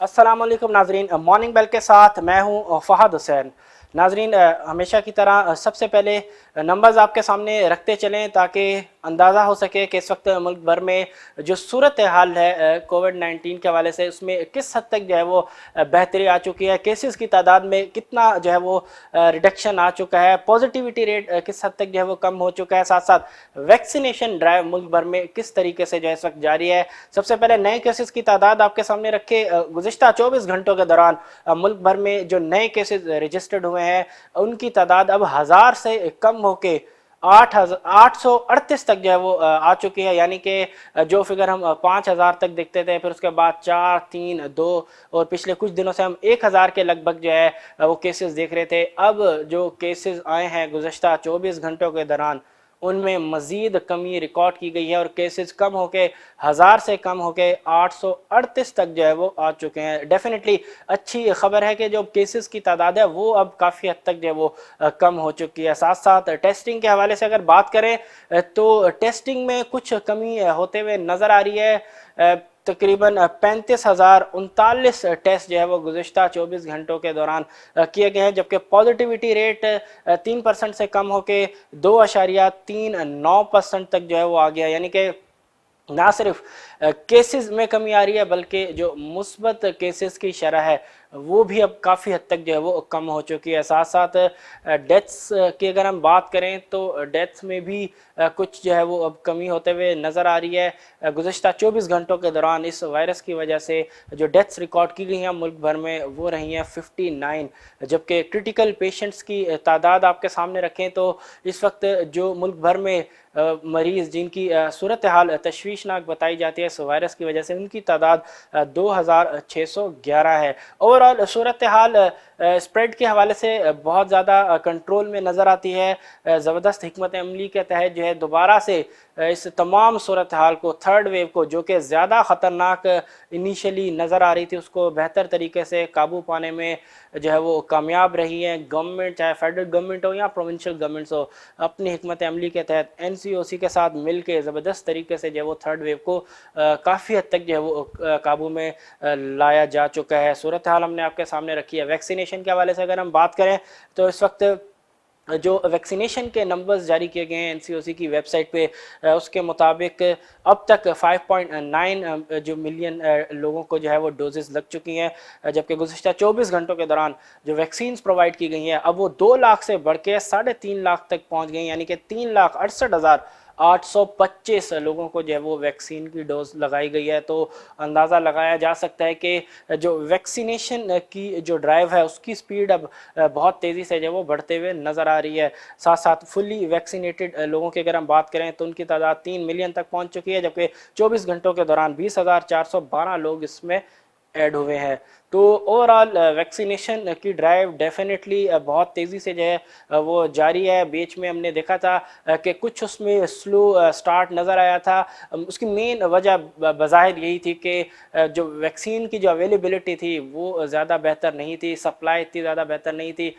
अस्सलाम वालेकुम नाजरीन, मॉर्निंग बेल के साथ मैं हूं फहद हुसैन। नाजरीन, हमेशा की तरह सबसे पहले नंबर्स आपके सामने रखते चलें ताकि अंदाज़ा हो सके कि इस वक्त मुल्क भर में जो सूरत हाल है कोविड-19 के हवाले से उसमें किस हद तक जो है वो बेहतरी आ चुकी है, केसेस की तादाद में कितना जो है वो रिडक्शन आ चुका है, पॉजिटिविटी रेट किस हद तक जो है वो कम हो चुका है, साथ साथ वैक्सीनेशन ड्राइव मुल्क भर में किस तरीके से जो है इस वक्त जारी है। सबसे पहले नए केसेस की तादाद आपके सामने रखे। गुज़िश्ता 24 घंटों के दौरान मुल्क भर में जो नए केसेस रजिस्टर्ड हुए हैं उनकी तादाद अब 1000 से कम होके 838 तक जो है वो आ चुकी है। यानी कि जो फिगर हम 5000 तक देखते थे, फिर उसके बाद 4, 3, 2 और पिछले कुछ दिनों से हम 1000 के लगभग जो है वो केसेस देख रहे थे। अब जो केसेस आए हैं गुज़श्ता 24 घंटों के दौरान उनमें मज़ीद कमी रिकॉर्ड की गई है और केसेस कम होके 1000 से कम होके 838 तक जो है वो आ चुके हैं। डेफिनेटली अच्छी खबर है कि जो केसेस की तादाद है वो अब काफ़ी हद तक जो है वो कम हो चुकी है। साथ साथ टेस्टिंग के हवाले से अगर बात करें तो टेस्टिंग में कुछ कमी होते हुए नज़र आ रही है। तकरीबन 35,039 टेस्ट जो है वो गुज़िश्ता 24 घंटों के दौरान किए गए हैं, जबकि पॉजिटिविटी रेट 3% से कम होकर 2.39% तक जो है वो आ गया। यानी कि ना सिर्फ केसेस में कमी आ रही है बल्कि जो मुस्बत केसेस की शरह है वो भी अब काफ़ी हद तक जो है वो कम हो चुकी है। साथ साथ डेथ्स की अगर हम बात करें तो डेथ्स में भी कुछ जो है वो अब कमी होते हुए नज़र आ रही है। गुज़श्ता 24 घंटों के दौरान इस वायरस की वजह से जो डेथ्स रिकॉर्ड की गई हैं मुल्क भर में वो रही हैं 59, जबकि क्रिटिकल पेशेंट्स की तादाद आपके सामने रखें तो इस वक्त जो मुल्क भर में मरीज़ जिनकी सूरत हाल तशवीशनाक बताई जाती है इस वायरस की वजह से उनकी तादाद 2611 है। ओवरऑल सूरत हाल स्प्रेड के हवाले से बहुत ज़्यादा कंट्रोल में नज़र आती है। ज़बरदस्त हिकमत अमली के तहत जो है दोबारा से इस तमाम सूरत हाल को, थर्ड वेव को जो कि ज़्यादा ख़तरनाक इनिशियली नज़र आ रही थी, उसको बेहतर तरीके से काबू पाने में जो है वो कामयाब रही है। गवर्नमेंट, चाहे फेडरल गवर्नमेंट हो या प्रोविंशियल गवर्नमेंट्स हो, अपनी हिकमत अमली के तहत NCOC के साथ मिल के ज़बरदस्त तरीके से जो है वो थर्ड वेव को काफ़ी हद तक जो है वो काबू में लाया जा चुका है। सूरत हाल हमने आपके सामने रखी है। वैक्सीनेशन के हवाले से अगर हम बात करें तो इस वक्त जो वैक्सीनेशन के नंबर्स जारी किए गए हैं NCOC की वेबसाइट पे, उसके मुताबिक अब तक 5.9 जो मिलियन लोगों को जो है वो डोजेस लग चुकी हैं, जबकि गुज़श्ता 24 घंटों के दौरान जो वैक्सीन्स प्रोवाइड की गई हैं अब वो 2 लाख से बढ़ के 3.5 लाख तक पहुंच गई। यानी कि 3,68,825 लोगों को जो है वो वैक्सीन की डोज लगाई गई है। तो अंदाज़ा लगाया जा सकता है कि जो वैक्सीनेशन की जो ड्राइव है उसकी स्पीड अब बहुत तेज़ी से जो है वो बढ़ते हुए नज़र आ रही है। साथ साथ फुली वैक्सीनेटेड लोगों की अगर हम बात करें तो उनकी तादाद 3 मिलियन तक पहुंच चुकी है, जबकि 24 घंटों के दौरान 20,412 लोग इसमें ऐड हुए हैं। तो ओवरऑल वैक्सीनेशन की ड्राइव डेफिनेटली बहुत तेज़ी से जो है वो जारी है। बीच में हमने देखा था कि कुछ उसमें स्लो स्टार्ट नज़र आया था। उसकी मेन वजह बज़ाहिर यही थी कि जो वैक्सीन की जो अवेलेबिलिटी थी वो ज़्यादा बेहतर नहीं थी, सप्लाई इतनी ज़्यादा बेहतर नहीं थी।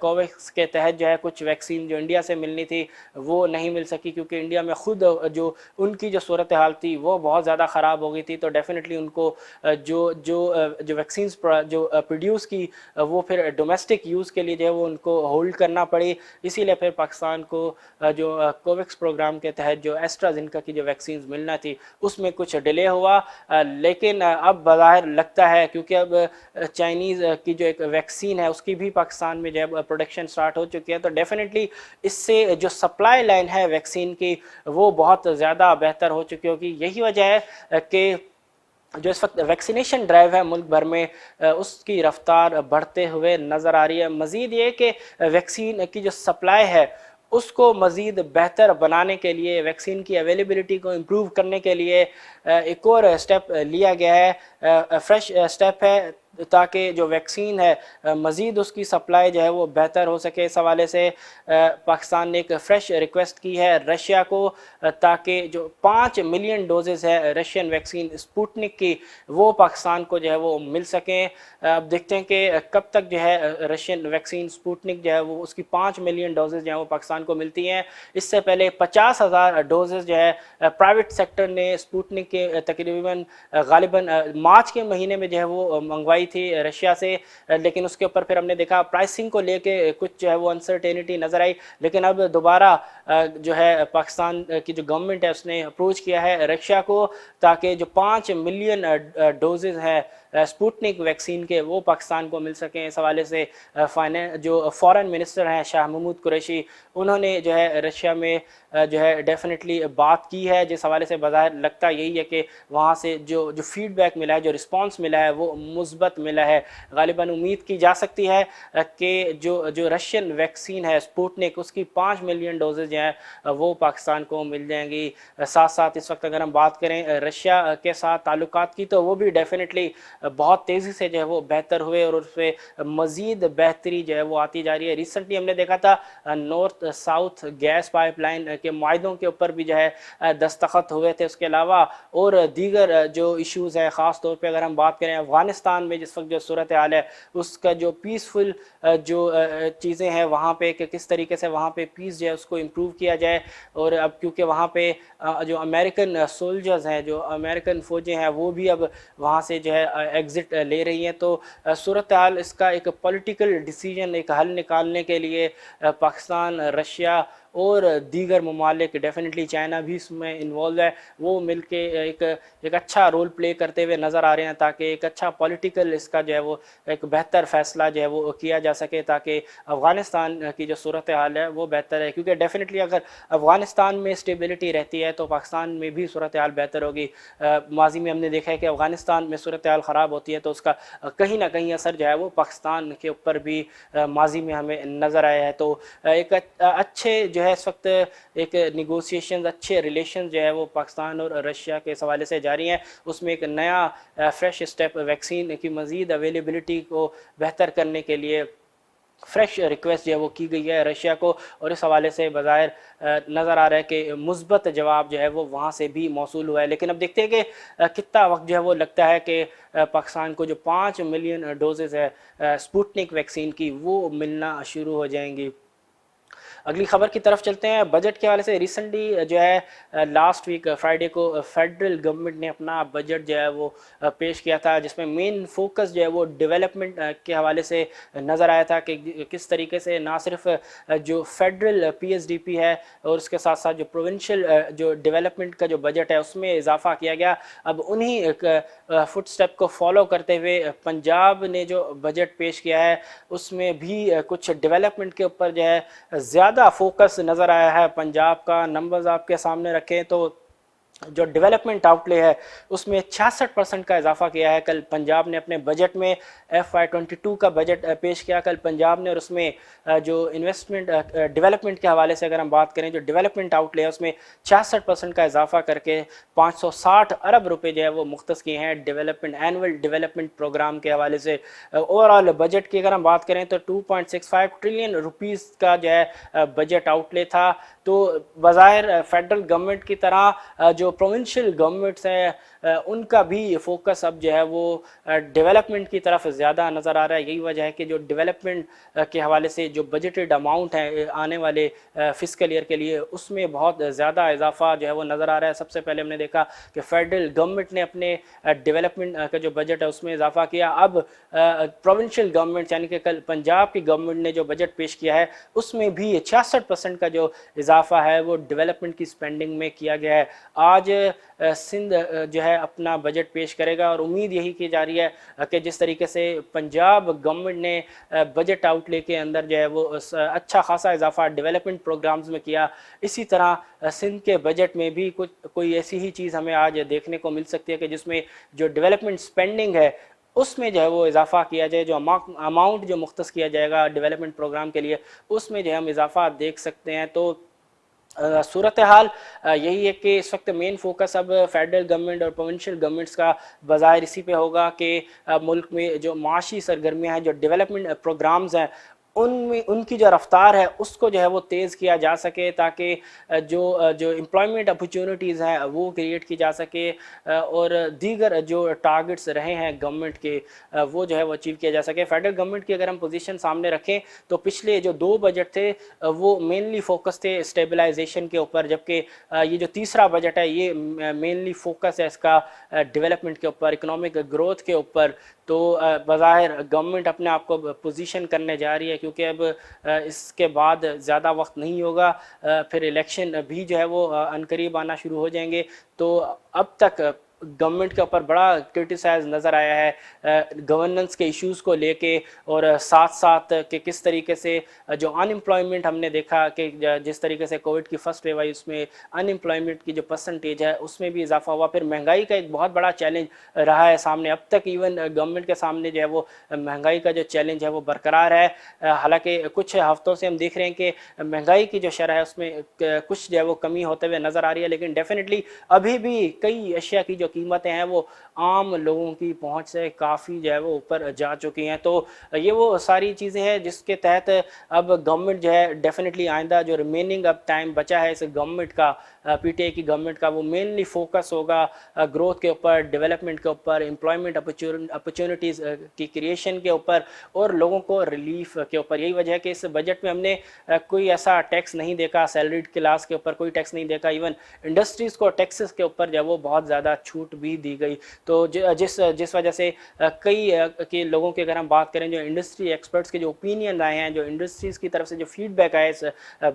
कोवैक्स के तहत जो है कुछ वैक्सीन जो इंडिया से मिलनी थी वो नहीं मिल सकी, क्योंकि इंडिया में ख़ुद जो उनकी जो सूरत हाल थी वो बहुत ज़्यादा ख़राब हो गई थी। तो डेफिनेटली उनको जो जो जो वैक्सीन जो प्रोड्यूस की वो फिर डोमेस्टिक यूज़ के लिए जो है वो उनको होल्ड करना पड़ी। इसीलिए फिर पाकिस्तान को जो कोवैक्स प्रोग्राम के तहत जो एस्ट्राज़ेनेका की जो वैक्सीन मिलना थी उसमें कुछ डिले हुआ। लेकिन अब बज़ाहिर लगता है क्योंकि अब चाइनीज़ की जो एक वैक्सीन है उसकी भी पाकिस्तान में जो है प्रोडक्शन स्टार्ट हो चुकी है, तो डेफिनेटली इससे जो सप्लाई लाइन है वैक्सीन की वो बहुत ज़्यादा बेहतर हो चुकी होगी। यही वजह है कि जो इस वक्त वैक्सीनेशन ड्राइव है मुल्क भर में उसकी रफ्तार बढ़ते हुए नज़र आ रही है। मज़ीद ये कि वैक्सीन की जो सप्लाई है उसको मज़ीद बेहतर बनाने के लिए, वैक्सीन की अवेलेबिलिटी को इम्प्रूव करने के लिए एक और स्टेप लिया गया है, फ्रेश स्टेप है। تاکہ جو ویکسین ہے مزید اس کی سپلائی جو ہے وہ بہتر ہو سکے۔ اس حوالے سے پاکستان نے ایک فریش ریکویسٹ کی ہے رشیا کو، تاکہ جو 5 ملین ڈوزز ہے رشین ویکسین اسپوٹنک کی وہ پاکستان کو جو ہے وہ مل سکیں۔ اب دیکھتے ہیں کہ کب تک جو ہے رشین ویکسین اسپوٹنک جو ہے وہ اس کی 5 ملین ڈوزز جو ہیں وہ پاکستان کو ملتی ہیں۔ اس سے پہلے 50,000 ڈوزز جو ہے پرائیویٹ سیکٹر نے اسپوٹنک کے تقریباً غالباً مارچ کے مہینے میں جو ہے وہ منگوائی تھی رشیا سے، لیکن اس کے اوپر پھر ہم نے دیکھا پرائسنگ کو لے کے کچھ جو ہے وہ انسرٹینٹی نظر آئی، لیکن اب دوبارہ جو ہے پاکستان کی جو گورنمنٹ ہے اس نے اپروچ کیا ہے رشیا کو، تاکہ جو 5 ملین ڈوزز ہیں اسپوٹنک ویکسین کے وہ پاکستان کو مل سکیں۔ اس حوالے سے جو فارن منسٹر ہیں شاہ محمود قریشی، انہوں نے جو ہے رشیا میں جو ہے ڈیفینیٹلی بات کی ہے، جس حوالے سے بظاہر لگتا یہی ہے کہ وہاں سے جو فیڈ بیک ملا ہے، جو رسپانس ملا ہے وہ مثبت ملا ہے۔ غالباً امید کی جا سکتی ہے کہ جو رشین ویکسین ہے اسپوٹنک، اس کی 5 ملین ڈوزز جو ہیں وہ پاکستان کو مل جائیں گی۔ ساتھ ساتھ اس وقت اگر ہم بات کریں رشیا کے ساتھ تعلقات کی، تو وہ بھی ڈیفینیٹلی بہت تیزی سے جو ہے وہ بہتر ہوئے، اور اس پہ مزید بہتری جو ہے وہ آتی جا رہی ہے۔ ریسنٹلی ہم نے دیکھا تھا north south gas pipeline کے معاہدوں کے اوپر بھی جو ہے دستخط ہوئے تھے۔ اس کے علاوہ اور دیگر جو ایشوز ہیں، خاص طور پہ اگر ہم بات کریں افغانستان میں جس وقت جو صورتحال ہے، اس کا جو پیسفل جو چیزیں ہیں وہاں پہ کہ کس طریقے سے وہاں پہ پیس جو ہے اس کو امپروو کیا جائے، اور اب کیونکہ وہاں پہ جو امریکن سولجرز ہیں، جو امریکن فوجیں ہیں، وہ بھی اب وہاں سے جو ہے ایگزٹ لے رہی ہیں، تو صورتحال اس کا ایک پولیٹیکل ڈیسیجن، ایک حل نکالنے کے لیے پاکستان، رشیا اور دیگر ممالک، ڈیفینیٹلی چائنا بھی اس میں انوالو ہے، وہ مل کے ایک اچھا رول پلے کرتے ہوئے نظر آ رہے ہیں، تاکہ ایک اچھا پولیٹیکل اس کا جو ہے وہ ایک بہتر فیصلہ جو ہے وہ کیا جا سکے، تاکہ افغانستان کی جو صورتحال ہے وہ بہتر ہے۔ کیونکہ ڈیفینیٹلی اگر افغانستان میں اسٹیبلٹی رہتی ہے تو پاکستان میں بھی صورتحال بہتر ہوگی۔ ماضی میں ہم نے دیکھا ہے کہ افغانستان میں صورتحال خراب ہوتی ہے تو اس کا کہیں نہ کہیں اثر جو ہے وہ پاکستان کے اوپر بھی ماضی میں ہمیں نظر آیا ہے۔ تو ایک اچھے جو ہے اس وقت ایک نیگوسیشنز، اچھے ریلیشنز جو ہے وہ پاکستان اور رشیا کے حوالے سے جاری ہیں۔ اس میں ایک نیا فریش اسٹیپ ویکسین کی مزید اویلیبلٹی کو بہتر کرنے کے لیے فریش ریکویسٹ جو ہے وہ کی گئی ہے رشیا کو، اور اس حوالے سے بظاہر نظر آ رہا ہے کہ مثبت جواب جو ہے وہ وہاں سے بھی موصول ہوا ہے۔ لیکن اب دیکھتے ہیں کہ کتنا وقت جو ہے وہ لگتا ہے کہ پاکستان کو جو 5 ملین ڈوزز ہے اسپوٹنک ویکسین کی وہ ملنا شروع ہو جائیں گی۔ اگلی خبر کی طرف چلتے ہیں۔ بجٹ کے حوالے سے ریسنٹلی جو ہے لاسٹ ویک فرائیڈے کو فیڈرل گورنمنٹ نے اپنا بجٹ جو ہے وہ پیش کیا تھا، جس میں مین فوکس جو ہے وہ ڈیولپمنٹ کے حوالے سے نظر آیا تھا کہ کس طریقے سے نہ صرف جو federal P S D P ہے اور اس کے ساتھ ساتھ جو پروونشل جو ڈیولپمنٹ کا جو بجٹ ہے اس میں اضافہ کیا گیا۔ اب انہی فٹ سٹیپ کو فالو کرتے ہوئے پنجاب نے جو بجٹ پیش کیا ہے اس میں بھی کچھ ڈیولپمنٹ کے اوپر جو ہے زیادہ فوکس نظر آیا ہے۔ پنجاب کا نمبرز آپ کے سامنے رکھیں تو جو ڈیولپمنٹ آؤٹ لے ہے اس میں 66% کا اضافہ کیا ہے۔ کل پنجاب نے اپنے بجٹ میں FY22 کا بجٹ پیش کیا کل پنجاب نے، اور اس میں جو انویسٹمنٹ ڈیولپمنٹ کے حوالے سے اگر ہم بات کریں، جو ڈیولپمنٹ آؤٹ لے ہے اس میں 66% کا اضافہ کر کے 560 ارب روپے جو ہے وہ مختص کیے ہیں ڈیولپمنٹ اینول ڈیولپمنٹ پروگرام کے حوالے سے۔ اوور آل بجٹ کی اگر ہم بات کریں تو 2.65 ٹریلین روپیز کا جو ہے بجٹ آؤٹ لے تھا۔ تو بظاہر فیڈرل گورنمنٹ کی طرح جو پروونشل گورنمنٹس ہیں ان کا بھی فوکس اب جو ہے وہ ڈیولپمنٹ کی طرف زیادہ نظر آ رہا ہے۔ یہی وجہ ہے کہ جو ڈیولپمنٹ کے حوالے سے جو بجٹڈ اماؤنٹ ہے آنے والے فسکل ایئر کے لیے اس میں بہت زیادہ اضافہ جو ہے وہ نظر آ رہا ہے۔ سب سے پہلے ہم نے دیکھا کہ فیڈرل گورنمنٹ نے اپنے ڈیولپمنٹ کا جو بجٹ ہے اس میں اضافہ کیا۔ اب پروونشل گورنمنٹ یعنی کہ کل پنجاب کی گورنمنٹ نے جو بجٹ پیش کیا ہے اس میں بھی 66% کا جو اضافہ ہے وہ ڈیولپمنٹ کی سپینڈنگ میں کیا گیا ہے۔ آج سندھ جو ہے اپنا بجٹ پیش کرے گا، اور امید یہی کی جا رہی ہے کہ جس طریقے سے پنجاب گورنمنٹ نے بجٹ آؤٹ لے کے اندر جو ہے وہ اچھا خاصا اضافہ ڈیولپمنٹ پروگرامز میں کیا، اسی طرح سندھ کے بجٹ میں بھی کوئی ایسی ہی چیز ہمیں آج دیکھنے کو مل سکتی ہے کہ جس میں جو ڈیولپمنٹ سپینڈنگ ہے اس میں جو ہے وہ اضافہ کیا جائے، جو اماؤنٹ جو مختص کیا جائے گا ڈیولپمنٹ پروگرام کے لیے اس میں جو ہے ہم اضافہ دیکھ سکتے ہیں۔ تو सूरत हाल यही है कि इस वक्त मेन फोकस अब फेडरल गवर्नमेंट और प्रोविंशियल गवर्नमेंट्स का बाज़ाहिर इसी पे होगा कि मुल्क में जो माशी सरगर्मियाँ हैं, जो डेवलपमेंट प्रोग्राम्स हैं, उनमें उनकी जो रफ्तार है उसको जो है वो तेज़ किया जा सके, ताकि जो एम्प्लॉयमेंट अपॉर्चुनिटीज़ हैं वो क्रिएट की जा सके, और दीगर जो टारगेट्स रहे हैं गवर्नमेंट के वो जो है वो अचीव किया जा सके। फेडरल गवर्नमेंट की अगर हम पोजीशन सामने रखें तो पिछले जो 2 बजट थे वो मेनली फोकस थे स्टेबलाइजेशन के ऊपर, जबकि ये जो तीसरा बजट है ये मेनली फोकस है इसका डेवलपमेंट के ऊपर, इकोनॉमिक ग्रोथ के ऊपर। तो बज़ाहिर गवर्नमेंट अपने आप को पोजीशन करने जा रही है, क्योंकि अब इसके बाद ज़्यादा वक्त नहीं होगा, फिर इलेक्शन भी जो है वो अनकरीब आना शुरू हो जाएंगे। तो अब तक गवर्नमेंट के ऊपर बड़ा क्रिटिसाइज नज़र आया है गवर्नेंस के इश्यूज़ को लेके, और साथ साथ कि किस तरीके से जो अनएम्प्लॉयमेंट हमने देखा कि जिस तरीके से कोविड की फर्स्ट वेव आई उसमें अनएम्प्लॉयमेंट की जो परसेंटेज है उसमें भी इजाफा हुआ। फिर महंगाई का एक बहुत बड़ा चैलेंज रहा है सामने, अब तक इवन गवर्नमेंट के सामने जो है वो महंगाई का जो चैलेंज है वो बरकरार है। हालांकि कुछ हफ्तों से हम देख रहे हैं कि महंगाई की जो शरह है उसमें कुछ जो है वो कमी होते हुए नज़र आ रही है, लेकिन डेफिनेटली अभी भी कई अशिया की जो कीमतें हैं वो आम लोगों की पहुंच से काफ़ी जो है वो ऊपर जा चुकी हैं। तो ये वो सारी चीज़ें हैं जिसके तहत अब गवर्नमेंट जो है डेफिनेटली आइंदा जो रिमेनिंग अब टाइम बचा है इस गवर्नमेंट का, पीटीआई की गवर्नमेंट का, वो मेनली फोकस होगा ग्रोथ के ऊपर, डेवलपमेंट के ऊपर, एम्प्लॉयमेंट अपॉर्चुनिटीज़ की क्रिएशन के ऊपर, और लोगों को रिलीफ के ऊपर। यही वजह है कि इस बजट में हमने कोई ऐसा टैक्स नहीं देखा, सैलरीड क्लास के ऊपर कोई टैक्स नहीं देखा, इवन इंडस्ट्रीज़ को टैक्सेस के ऊपर जो है वो बहुत ज़्यादा छूट भी दी गई। तो जिस वजह से कई के लोगों की अगर हम बात करें, जो इंडस्ट्री एक्सपर्ट्स के जो ओपिनियन आए हैं, जो इंडस्ट्रीज़ की तरफ से जो फीडबैक आया इस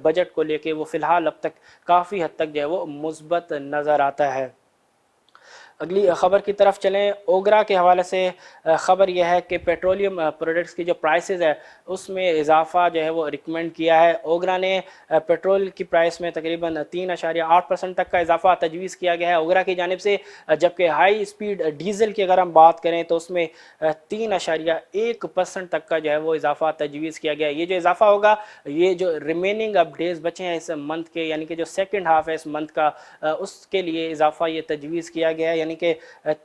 बजट को लेके, वो फ़िलहाल अब तक काफ़ी हद तक जो है वो मुस्बत नज़र आता है। अगली ख़बर की तरफ चलें। ओगरा के हवाले से ख़बर यह है कि पेट्रोलियम प्रोडक्ट्स की जो प्राइसेस है उसमें इजाफ़ा जो है वो रिकमेंड किया है। ओगरा ने पेट्रोल की प्राइस में तकरीबन 3.8% तक का इजाफ़ा तजवीज़ किया गया है ओगरा की जानिब से, जबकि हाई स्पीड डीज़ल की अगर हम बात करें तो उसमें 3.1% तक का जो है वो इजाफ़ा तजवीज़ किया गया है। ये जो इजाफ़ा होगा, ये जो रिमेनिंग अब डेज़ बचे हैं इस मंथ के, यानी कि जो सेकेंड हाफ है इस मंथ का, उसके लिए इजाफ़ा ये तजवीज़ किया गया है। यानी कि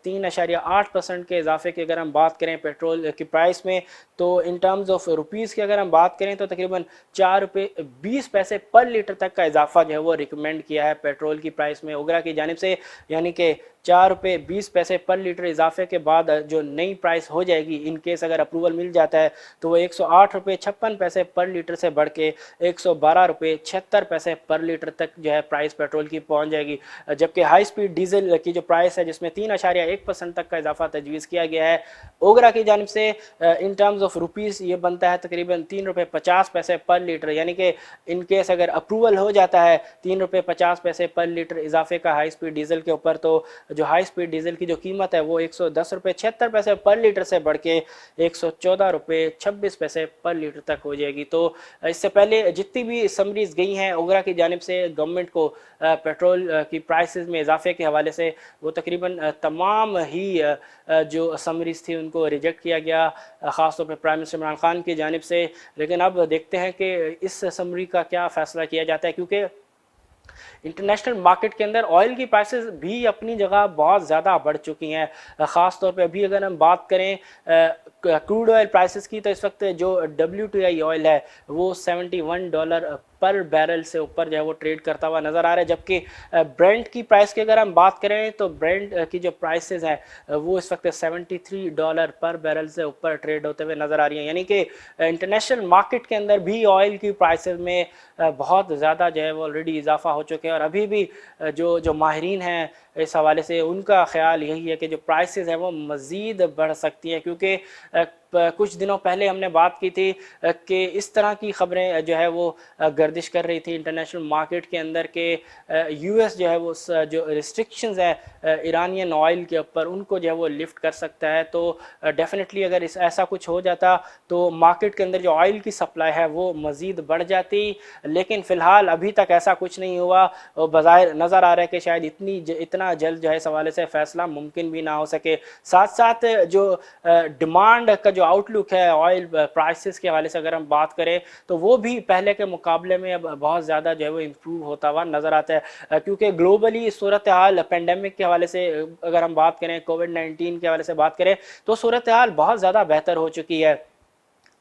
3.8% के इजाफे की अगर हम बात करें पेट्रोल की प्राइस में, तो इन टर्म्स ऑफ रुपीज़ की अगर हम बात करें तो तकरीबन 4 रुपये 20 पैसे पर लीटर तक का इजाफा जो है वो रिकमेंड किया है पेट्रोल की प्राइस में ओगरा की जानिब से। यानी कि 4 रुपये 20 पैसे पर लीटर इजाफे के बाद जो नई प्राइस हो जाएगी, इन केस अगर अप्रूवल मिल जाता है, तो वो 108 रुपये 56 पैसे पर लीटर से बढ़ के 112 रुपये 76 पैसे पर लीटर तक जो है प्राइस पेट्रोल की पहुंच जाएगी। जबकि हाई स्पीड डीजल की जो प्राइस है जिसमें 3.1% तक का इजाफा तजवीज़ किया गया है ओगरा की जानिब से, इन टर्म्स ऑफ रुपीज़ ये बनता है तकरीबन 3 रुपये 50 पैसे पर लीटर। यानी कि इन केस अगर अप्रूवल हो जाता है 3 रुपये 50 पैसे पर लीटर इजाफे का हाई स्पीड डीजल के ऊपर, तो जो हाई स्पीड डीजल की जो कीमत है वो 110 रुपये 76 पैसे पर लीटर से बढ़ के 114 रुपये 26 पैसे पर लीटर तक हो जाएगी। तो इससे पहले जितनी भी समरीज गई हैं ओगरा की जानिब से गवर्नमेंट को पेट्रोल की प्राइसेस में इजाफे के हवाले से, वो तकरीबन तमाम ही जो समरीज थी उनको रिजेक्ट किया गया, ख़ासतौर पर प्राइम मिनिस्टर इमरान खान की जानिब से। लेकिन अब देखते हैं कि इस समरी का क्या फ़ैसला किया जाता है, क्योंकि इंटरनेशनल मार्केट के अंदर ऑयल की प्राइसेस भी अपनी जगह बहुत ज़्यादा बढ़ चुकी हैं। ख़ास तौर पे अभी अगर हम बात करें क्रूड ऑयल प्राइसेस की, तो इस वक्त जो WTI ऑयल है वो $71 पर बैरल से ऊपर जो है वो ट्रेड करता हुआ नज़र आ रहा है। जबकि ब्रेंट की प्राइस की अगर हम बात करें तो ब्रेंट की जो प्राइसेस हैं वो इस वक्त $73 पर बैरल से ऊपर ट्रेड होते हुए नज़र आ रही हैं। यानी कि इंटरनेशनल मार्केट के अंदर भी ऑयल की प्राइसेस में बहुत ज़्यादा जो है वो ऑलरेडी इजाफा हो चुके हैं, और अभी भी जो माहिरीन हैं इस हवाले से उनका ख्याल यही है कि जो प्राइसेस हैं वो मज़ीद बढ़ सकती हैं, क्योंकि कुछ दिनों पहले हमने बात की थी कि इस तरह की ख़बरें जो है वो गर्दिश कर रही थी इंटरनेशनल मार्केट के अंदर के US जो है वो जो रिस्ट्रिक्शंस है ईरानियन ऑयल के ऊपर उनको जो है वो लिफ्ट कर सकता है। तो डेफिनेटली अगर ऐसा कुछ हो जाता तो मार्केट के अंदर जो ऑयल की सप्लाई है वो मज़ीद बढ़ जाती, लेकिन फ़िलहाल अभी तक ऐसा कुछ नहीं हुआ। बज़ाहिर नज़र आ रहा है कि शायद इतना जल्द जो है इस हवाले से फ़ैसला मुमकिन भी ना हो सके। साथ साथ जो डिमांड का जो आउटलुक है ऑयल प्राइसेस के हवाले से अगर हम बात करें तो वो भी पहले के मुकाबले में अब बहुत ज़्यादा जो है वो इम्प्रूव होता हुआ नज़र आता है, क्योंकि ग्लोबली सूरत हाल पेंडेमिक के हवाले से अगर हम बात करें, कोविड-19 के हवाले से बात करें तो सूरत हाल बहुत ज़्यादा बेहतर हो चुकी है।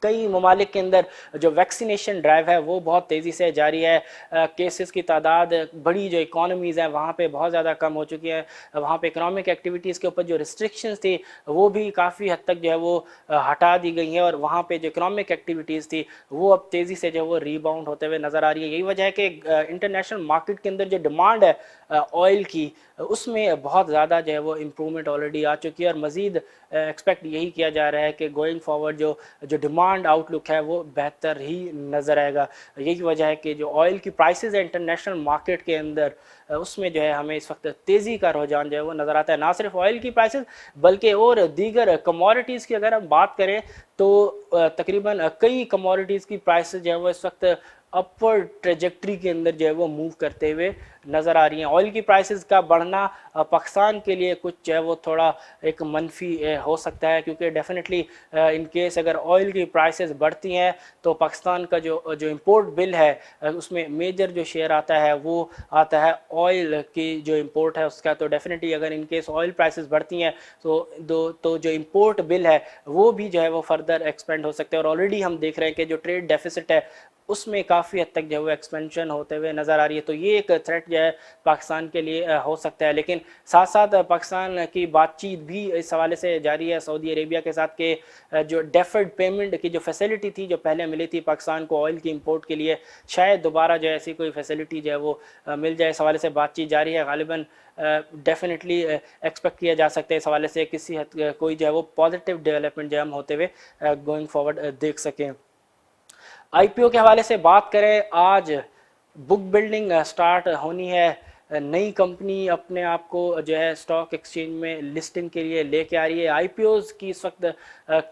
कई ममालिक के अंदर जो वैक्सीनेशन ड्राइव है वो बहुत तेज़ी से जारी है। केसेस की तादाद बड़ी जो इकॉनमीज़ हैं वहाँ पे बहुत ज़्यादा कम हो चुकी है। वहाँ पे इकनॉमिक एक्टिविटीज़ के ऊपर जो रिस्ट्रिक्शंस थी वो भी काफ़ी हद तक जो है वो हटा दी गई हैं, और वहाँ पे जो इकनॉमिक एक्टिविटीज़ थी वो अब तेज़ी से जो है वो रीबाउंड होते हुए नज़र आ रही है। यही वजह है कि इंटरनेशनल मार्केट के अंदर जो डिमांड है ऑयल की, उसमें बहुत ज़्यादा जो है वो इम्प्रूवमेंट ऑलरेडी आ चुकी है, और मज़ीद एक्सपेक्ट यही किया जा रहा है कि गोइंग फॉरवर्ड जो जो डिमांड आउटलुक है वो बेहतर ही नज़र आएगा। यही वजह है कि जो ऑयल की प्राइसेस है इंटरनेशनल मार्केट के अंदर, उसमें जो है हमें इस वक्त तेज़ी का रुझान जो है वो नज़र आता है। ना सिर्फ ऑयल की प्राइसेस बल्कि और दीगर कमोडिटीज़ की अगर हम बात करें तो तकरीबन कई कमोडिटीज़ की प्राइसेस जो है वो इस वक्त अपवर्ड ट्रेजेक्ट्री के अंदर जो है वो मूव करते हुए नज़र आ रही हैं। ऑयल की प्राइसेस का बढ़ना पाकिस्तान के लिए कुछ जो है वो थोड़ा एक मनफी हो सकता है, क्योंकि डेफिनेटली इन केस अगर ऑयल की प्राइसेस बढ़ती हैं तो पाकिस्तान का जो जो इंपोर्ट बिल है उसमें मेजर जो शेयर आता है वो आता है ऑयल की जो इंपोर्ट है उसका। तो डेफिनेटली अगर इन केस ऑयल प्राइसेस बढ़ती हैं तो जो इंपोर्ट बिल है वो भी जो है वो फर्दर एक्सपेंड हो सकते हैं, और ऑलरेडी हम देख रहे हैं कि जो ट्रेड डेफिसिट है उसमें काफ़ी हद तक जो है वो एक्सपेंशन होते हुए नज़र आ रही है। तो ये एक थ्रेट जो है पाकिस्तान के लिए हो सकता है, लेकिन साथ साथ पाकिस्तान की बातचीत भी इस हवाले से जारी है सऊदी अरेबिया के साथ के जो डेफर्ड पेमेंट की जो फैसिलिटी थी जो पहले मिली थी पाकिस्तान को ऑयल की इंपोर्ट के लिए, शायद दोबारा जो ऐसी कोई फैसिलिटी जो है वो मिल जाए। इस हवाले से बातचीत जारी है। गालिबन डेफिनेटली एक्सपेक्ट किया जा सकता है इस हवाले से किसी कोई जो है वो पॉजिटिव डेवलपमेंट जो हम होते हुए गोइंग फॉरवर्ड देख सकें। आईपीओ के हवाले से बात करें, आज बुक बिल्डिंग स्टार्ट होनी है। नई कंपनी अपने आप को जो है स्टॉक एक्सचेंज में लिस्टिंग के लिए लेके आ रही है। आईपीओज़ की इस वक्त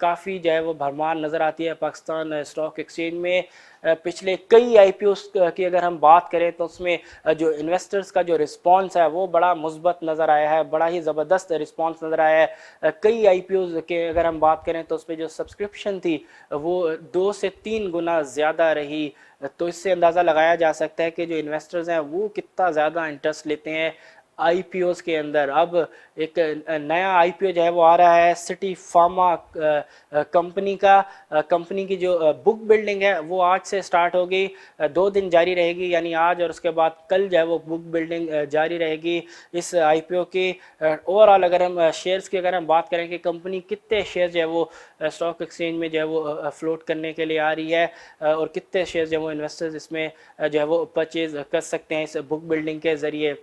काफ़ी जो है वो भरमार नज़र आती है पाकिस्तान स्टॉक एक्सचेंज में। पिछले कई आईपीओज़ की अगर हम बात करें तो उसमें जो इन्वेस्टर्स का जो रिस्पांस है वो बड़ा मुस्बत नज़र आया है, बड़ा ही ज़बरदस्त रिस्पांस नज़र आया है। कई आईपीओज़ के अगर हम बात करें तो उस पर जो सब्सक्रिप्शन थी वो 2 से 3 गुना ज़्यादा रही। तो इससे अंदाज़ा लगाया जा सकता है कि जो इन्वेस्टर्स हैं वो कितना ज़्यादा इंटरेस्ट लेते हैं आईपीओज़ के अंदर। अब एक नया आईपीओ जो है वो आ रहा है सिटी फार्मा कंपनी का। कंपनी की जो बुक बिल्डिंग है वो आज से स्टार्ट हो गई, 2 दिन जारी रहेगी, यानी आज और उसके बाद कल जो है वो बुक बिल्डिंग जारी रहेगी इस आईपीओ की। ओवरऑल अगर हम शेयर्स की अगर हम बात करें कि कंपनी कितने शेयर जो है वो स्टॉक एक्सचेंज में जो है वो फ्लोट करने के लिए आ रही है, और कितने शेयर जो है वो इन्वेस्टर्स इसमें जो है वो परचेज कर सकते हैं इस बुक बिल्डिंग के ज़रिए।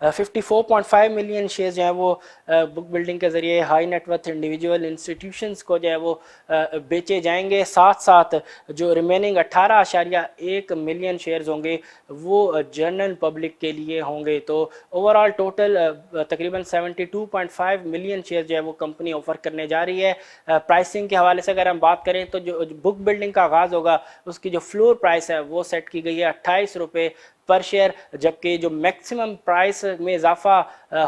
54.5 मिलियन शेयर जो है वो बुक बिल्डिंग के ज़रिए हाई नेटवर्थ इंडिविजुअल इंस्टीट्यूशंस को जो है वो बेचे जाएंगे। साथ साथ जो रिमेनिंग 18.1 मिलियन शेयर्स होंगे वो जनरल पब्लिक के लिए होंगे। तो ओवरऑल टोटल तकरीबन 72.5 मिलियन शेयर जो है वो कंपनी ऑफर करने जा रही है। प्राइसिंग के हवाले से अगर हम बात करें तो जो बुक बिल्डिंग का आगाज़ होगा उसकी जो फ्लोर प्राइस है वो सेट की गई है 28 रुपये पर शेयर, जबकि जो मैक्सिमम प्राइस में इजाफा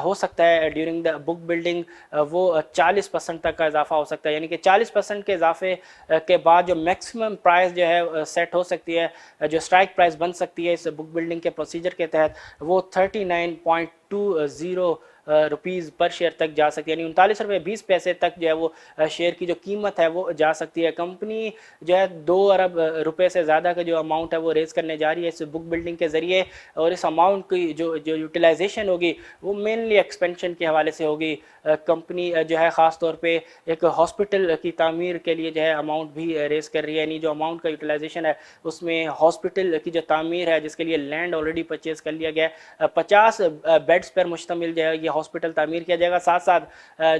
हो सकता है ड्यूरिंग द बुक बिल्डिंग वो 40% तक का इजाफा हो सकता है, यानी कि 40% के इजाफे के बाद जो मैक्सिमम प्राइस जो है सेट हो सकती है, जो स्ट्राइक प्राइस बन सकती है इस बुक बिल्डिंग के प्रोसीजर के तहत वो 39.20 रुपीज़ पर शेयर तक जा सकती है, यानी 39 रुपये 20 पैसे तक जो है वो शेयर की जो कीमत है वो जा सकती है। कंपनी जो है 2 अरब रुपए से ज़्यादा का जो अमाउंट है वो रेज़ करने जा रही है इस बुक बिल्डिंग के ज़रिए, और इस अमाउंट की जो यूटिलाइजेशन होगी वो मेनली एक्सपेंशन के हवाले से होगी। कंपनी जो है ख़ास तौर पे एक हॉस्पिटल की तामीर के लिए जो है अमाउंट भी रेज़ कर रही है, यानी जो अमाउंट का यूटिलाइजेशन है उसमें हॉस्पिटल की जो तामीर है जिसके लिए लैंड ऑलरेडी परचेज़ कर लिया गया है, 50 बेड्स पर मुश्तमिल जो है ये हॉस्पिटल तामीर किया जाएगा। साथ साथ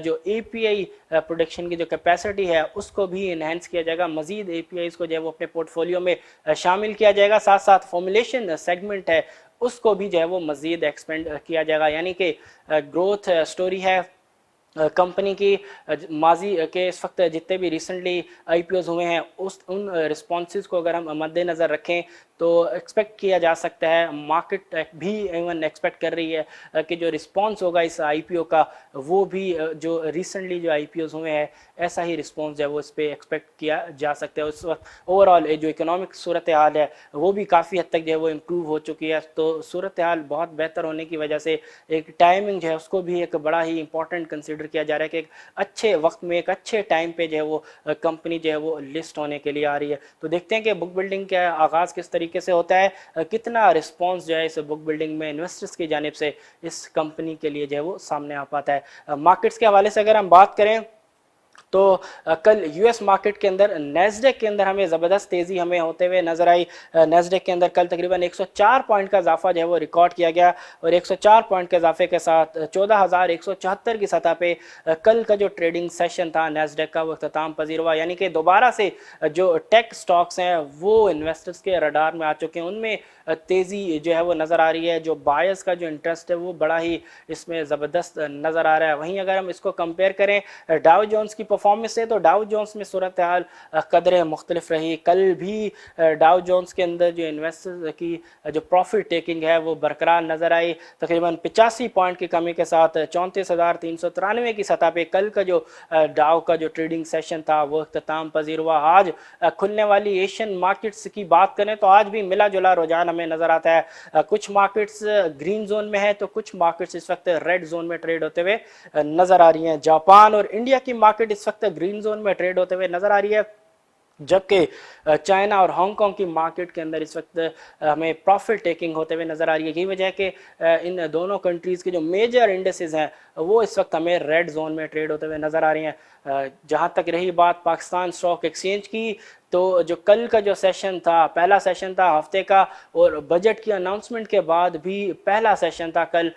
जो एपीआई प्रोडक्शन की जो कैपेसिटी है उसको भी इन्हेंस किया जाएगा, मजीद एपीआईज़ को जो है वो अपने पोर्टफोलियो में शामिल किया जाएगा। साथ साथ फॉर्मुलेशन सेगमेंट है उसको भी जो है वो मजीद एक्सपेंड किया जाएगा, यानी कि ग्रोथ स्टोरी है कंपनी की माजी के इस वक्त जितने भी रिसेंटली आईपीओज हुए हैं उस उन रिस्पॉन्सेज को अगर हम मद्देनज़र रखें तो एक्सपेक्ट किया जा सकता है, मार्केट भी इवन एक्सपेक्ट कर रही है कि जो रिस्पॉन्स होगा इस आईपीओ का वो भी जो रिसेंटली जो आईपीओज हुए हैं ऐसा ही रिस्पॉन्स जो है वो इस पर एक्सपेक्ट किया जा सकता है। उस वक्त ओवरऑल जो इकोनॉमिक सूरत हाल है वो भी काफ़ी हद तक जो है वो इम्प्रूव हो चुकी है, तो सूरत हाल बहुत बेहतर होने की वजह से एक टाइमिंग जो है उसको भी एक बड़ा ही इंपॉर्टेंट कंसिडर किया जा रहा है कि एक अच्छे वक्त में एक अच्छे टाइम पे जो है वो कंपनी जो है वो लिस्ट होने के लिए आ रही है। तो देखते हैं कि बुक बिल्डिंग का आगाज़ किस तरीके से होता है, कितना रिस्पॉन्स जो है इस बुक बिल्डिंग में इन्वेस्टर्स की जानिब से इस कंपनी के लिए जो है वो सामने आ पाता है। मार्केट्स के हवाले से अगर हम बात करें तो कल यूएस मार्केट के अंदर नेस्डेक के अंदर हमें ज़बरदस्त तेज़ी हमें होते हुए नजर आई। नेस्डेक के अंदर कल तकरीबन 104 पॉइंट का इजाफा जो है वो रिकॉर्ड किया गया और 104 पॉइंट के इजाफे के साथ 14,174 की सतह पे कल का जो ट्रेडिंग सेशन था नेस्डेक का वो अख्ताम पजीर हुआ, यानी कि दोबारा से जो टेक स्टॉक्स हैं वो इन्वेस्टर्स के रडार में आ चुके हैं, उनमें तेज़ी जो है वो नज़र आ रही है। जो बायर्स का जो इंटरेस्ट है वो बड़ा ही इसमें ज़बरदस्त नज़र आ रहा है। वहीं अगर हम इसको कंपेयर करें डाउ जोन्स की परफॉर्मेंस से तो डाउ जोन्स में सूरत हाल कदरें मुख्तलिफ रही। कल भी डाउ जोन्स के अंदर जो इन्वेस्टर्स की जो प्रॉफिट टेकिंग है वो बरकरार नज़र आई, तकरीबन 85 पॉइंट की कमी के साथ 34,393 की सतह पे कल का जो डाउ का जो ट्रेडिंग सेशन था वो अख्ताम पजीर हुआ। आज खुलने वाली एशियन मार्केट्स की बात करें तो आज भी मिला जुला रुझान हमें नज़र आता है। कुछ मार्केट्स ग्रीन जोन में है तो कुछ मार्केट्स इस वक्त रेड जोन में ट्रेड होते हुए नज़र आ रही हैं। जापान और इंडिया की मार्केट इस वक्त ग्रीन जोन में ट्रेड होते हुए नज़र आ रही है, जबकि चाइना और हांगकांग की मार्केट के अंदर इस वक्त हमें प्रॉफिट टेकिंग होते हुए नज़र आ रही है। यही वजह है कि इन दोनों कंट्रीज़ के जो मेजर इंडेसेस हैं वो इस वक्त हमें रेड जोन में ट्रेड होते हुए नज़र आ रही हैं। जहाँ तक रही बात पाकिस्तान स्टॉक एक्सचेंज की, तो जो कल का जो सेशन था पहला सेशन था हफ्ते का और बजट की अनाउंसमेंट के बाद भी पहला सेशन था कल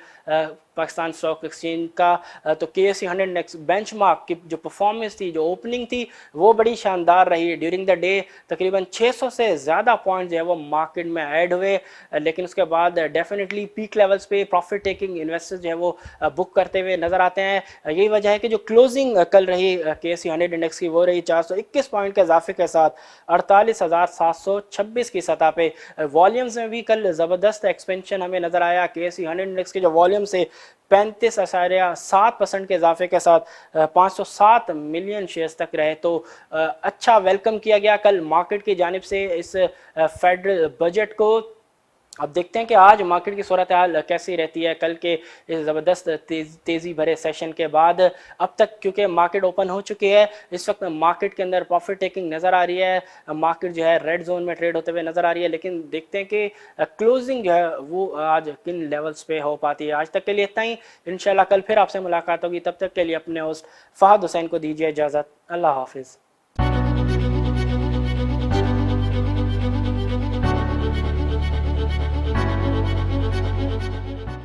पाकिस्तान स्टॉक एक्सचेंज का। तो KSE 100 इंडेक्स बेंचमार्क की जो परफॉर्मेंस थी, जो ओपनिंग थी वो बड़ी शानदार रही। ड्यूरिंग द डे तकरीबन 600 से ज़्यादा पॉइंट जो है वो मार्केट में ऐड हुए, लेकिन उसके बाद डेफिनेटली पीक लेवल्स पे प्रॉफिट टेकिंग इन्वेस्टर्स जो है वो बुक करते हुए नज़र आते हैं। यही वजह है कि जो क्लोजिंग कल रही KSE 100 इंडेक्स की वो रही 421 पॉइंट के इजाफे के साथ 48,726 की सतह पे। वॉल्यूम्स में भी कल ज़बरदस्त एक्सपेंशन हमें नज़र आया। KSE 100 इंडेक्स के जो वॉल्यूम से 35.7% के इजाफे के साथ 507 मिलियन शेयर्स तक रहे, तो अच्छा वेलकम किया गया कल मार्केट की जानिब से इस फेडरल बजट को। अब देखते हैं कि आज मार्केट की सूरत हाल कैसी रहती है कल के इस ज़बरदस्त तेज़ी भरे सेशन के बाद। अब तक क्योंकि मार्केट ओपन हो चुकी है, इस वक्त मार्केट के अंदर प्रॉफिट टेकिंग नज़र आ रही है, मार्केट जो है रेड जोन में ट्रेड होते हुए नज़र आ रही है, लेकिन देखते हैं कि क्लोजिंग जो है वो आज किन लेवल्स पे हो पाती है। आज तक के लिए इतना ही, इंशाल्लाह कल फिर आपसे मुलाकात होगी। तब तक के लिए अपने होस्ट फहद हुसैन को दीजिए इजाज़त। अल्लाह हाफिज़।